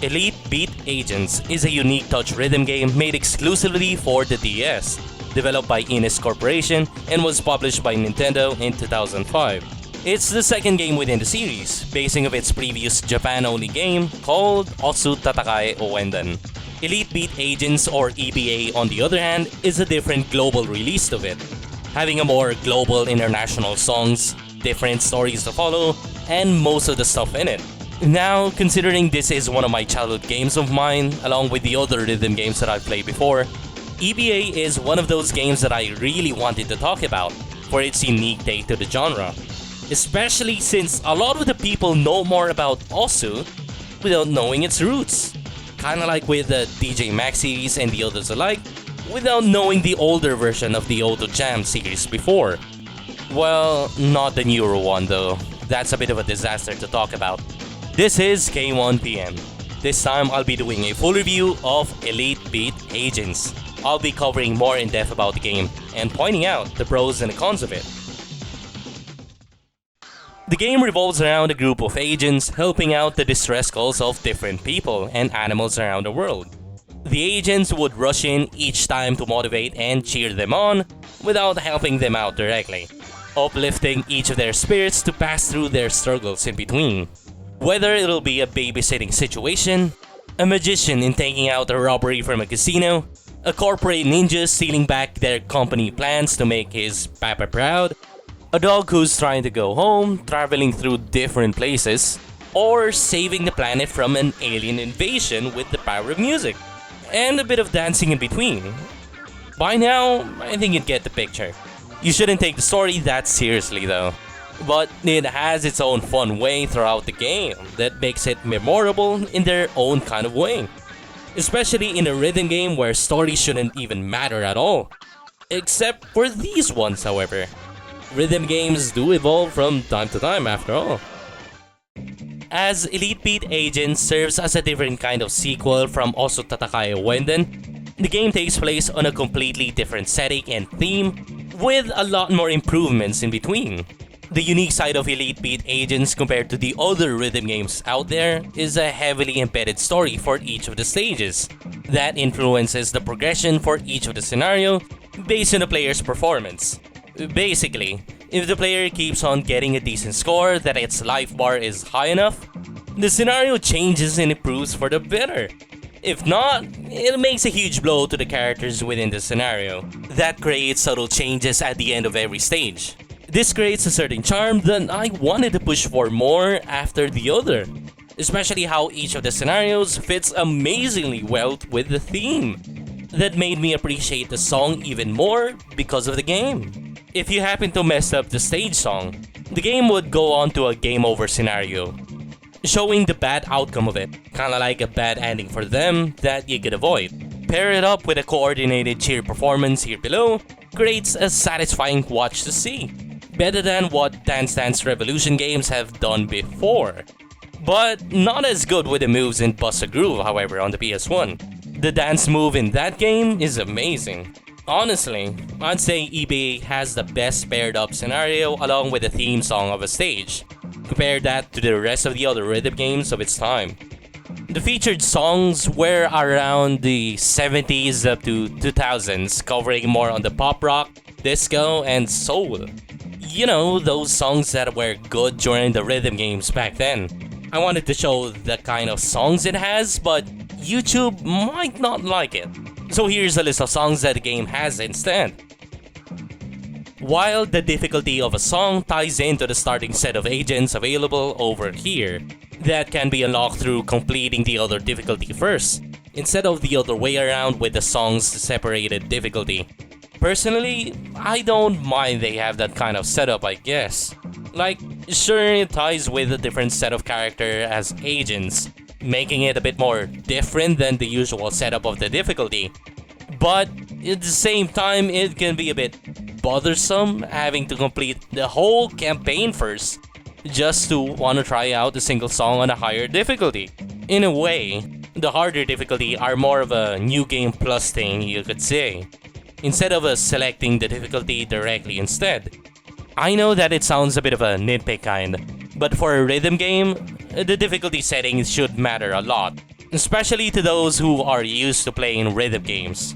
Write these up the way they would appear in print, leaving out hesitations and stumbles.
Elite Beat Agents is a unique touch rhythm game made exclusively for the DS, developed by NDS Corporation and was published by Nintendo in 2005. It's the second game within the series, basing of its previous Japan-only game called Osu Tatakai Owendan. Elite Beat Agents, or EBA on the other hand, is a different global release of it, having a more global international songs, different stories to follow, and most of the stuff in it. Now, considering this is one of my childhood games of mine, along with the other rhythm games that I've played before, EBA is one of those games that I really wanted to talk about for its unique take to the genre. Especially since a lot of the people know more about Osu without knowing its roots. Kinda like with the DJ Max series and the others alike, without knowing the older version of the Auto Jam series before. Well, not the newer one though. That's a bit of a disaster to talk about. This is K1PM. This time I'll be doing a full review of Elite Beat Agents. I'll be covering more in depth about the game and pointing out the pros and the cons of it. The game revolves around a group of agents helping out the distress calls of different people and animals around the world. The agents would rush in each time to motivate and cheer them on without helping them out directly, uplifting each of their spirits to pass through their struggles in between. Whether it'll be a babysitting situation, a magician in taking out a robbery from a casino, a corporate ninja stealing back their company plans to make his papa proud, a dog who's trying to go home, traveling through different places, or saving the planet from an alien invasion with the power of music, and a bit of dancing in between. By now, I think you get the picture. You shouldn't take the story that seriously though, but it has its own fun way throughout the game that makes it memorable in their own kind of way. Especially in a rhythm game where stories shouldn't even matter at all. Except for these ones, however. Rhythm games do evolve from time to time after all. As Elite Beat Agents serves as a different kind of sequel from Osu Tatakai Wenden, the game takes place on a completely different setting and theme, with a lot more improvements in between. The unique side of Elite Beat Agents compared to the other rhythm games out there is a heavily embedded story for each of the stages that influences the progression for each of the scenario based on the player's performance. Basically, if the player keeps on getting a decent score that its life bar is high enough, the scenario changes and improves for the better. If not, it makes a huge blow to the characters within the scenario. That creates subtle changes at the end of every stage. This creates a certain charm that I wanted to push for more after the other, especially how each of the scenarios fits amazingly well with the theme. That made me appreciate the song even more because of the game. If you happen to mess up the stage song, the game would go on to a game over scenario, showing the bad outcome of it, kinda like a bad ending for them that you could avoid. Pair it up with a coordinated cheer performance here below, creates a satisfying watch to see. Better than what Dance Dance Revolution games have done before. But not as good with the moves in Bust a Groove, however, on the PS1. The dance move in that game is amazing. Honestly, I'd say EBA has the best paired up scenario along with the theme song of a stage. Compare that to the rest of the other rhythm games of its time. The featured songs were around the 70s up to 2000s, covering more on the pop rock, disco, and soul. You know, those songs that were good during the rhythm games back then. I wanted to show the kind of songs it has, but YouTube might not like it. So here's a list of songs that the game has instead. While the difficulty of a song ties into the starting set of agents available over here, that can be unlocked through completing the other difficulty first, instead of the other way around with the song's separated difficulty. Personally, I don't mind they have that kind of setup, I guess. Like, sure, it ties with a different set of character as agents, making it a bit more different than the usual setup of the difficulty. But at the same time, it can be a bit bothersome having to complete the whole campaign first just to want to try out a single song on a higher difficulty. In a way, the harder difficulty are more of a new game plus thing, you could say, instead of selecting the difficulty directly instead. I know that it sounds a bit of a nitpick kind, but for a rhythm game, the difficulty settings should matter a lot. especially to those who are used to playing rhythm games.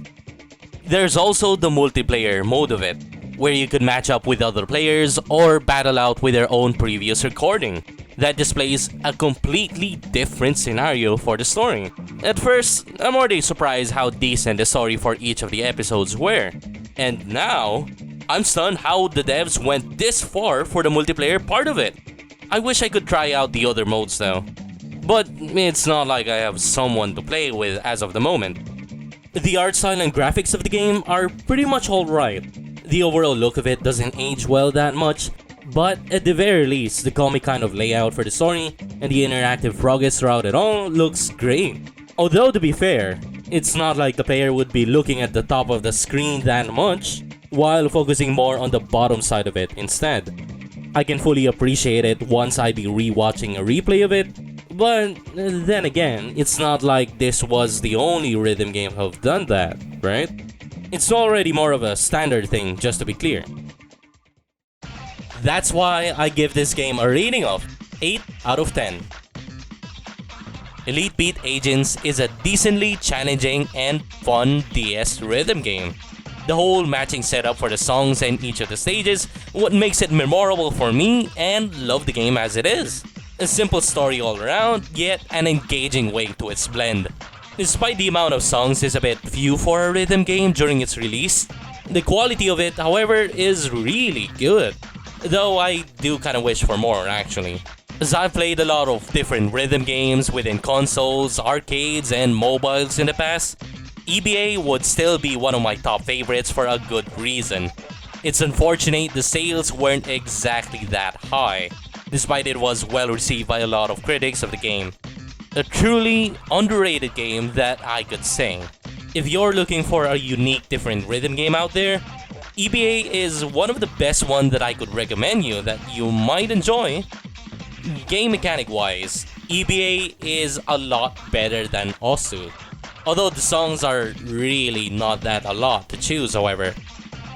There's also the multiplayer mode of it, where you could match up with other players or battle out with their own previous recording. That displays a completely different scenario for the story. At first, I'm already surprised how decent the story for each of the episodes were. And now, I'm stunned how the devs went this far for the multiplayer part of it. I wish I could try out the other modes though. But it's not like I have someone to play with as of the moment. The art style and graphics of the game are pretty much alright. The overall look of it doesn't age well that much, but at the very least, the comic kind of layout for the story and the interactive progress throughout it all looks great. Although to be fair, it's not like the player would be looking at the top of the screen that much, while focusing more on the bottom side of it instead. I can fully appreciate it once I be rewatching a replay of it, but then again, it's not like this was the only rhythm game to have done that, right? It's already more of a standard thing, just to be clear. That's why I give this game a rating of 8 out of 10. Elite Beat Agents is a decently challenging and fun DS rhythm game. The whole matching setup for the songs and each of the stages what makes it memorable for me, and love the game as it is. A simple story all around, yet an engaging way to its blend. Despite the amount of songs is a bit few for a rhythm game during its release, the quality of it, however, is really good. Though I do kinda wish for more actually. As I've played a lot of different rhythm games within consoles, arcades, and mobiles in the past, EBA would still be one of my top favorites for a good reason. It's unfortunate the sales weren't exactly that high, despite it was well received by a lot of critics of the game. A truly underrated game that I could say. If you're looking for a unique different rhythm game out there, EBA is one of the best ones that I could recommend you that you might enjoy. Game mechanic wise, EBA is a lot better than Osu. Although the songs are really not that a lot to choose, however.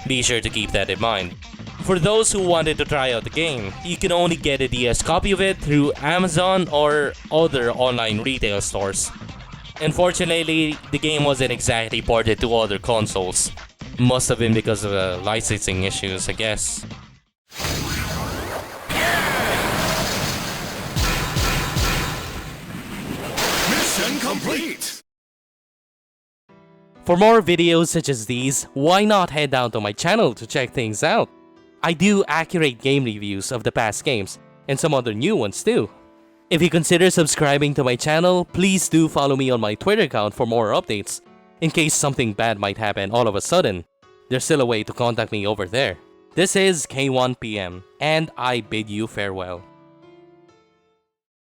Be sure to keep that in mind. For those who wanted to try out the game, you can only get a DS copy of it through Amazon or other online retail stores. Unfortunately, the game wasn't exactly ported to other consoles. Must have been because of licensing issues, I guess. Mission complete! For more videos such as these, why not head down to my channel to check things out? I do accurate game reviews of the past games, and some other new ones too. If you consider subscribing to my channel, please do follow me on my Twitter account for more updates, in case something bad might happen all of a sudden. There's still a way to contact me over there. This is K1PM, and I bid you farewell.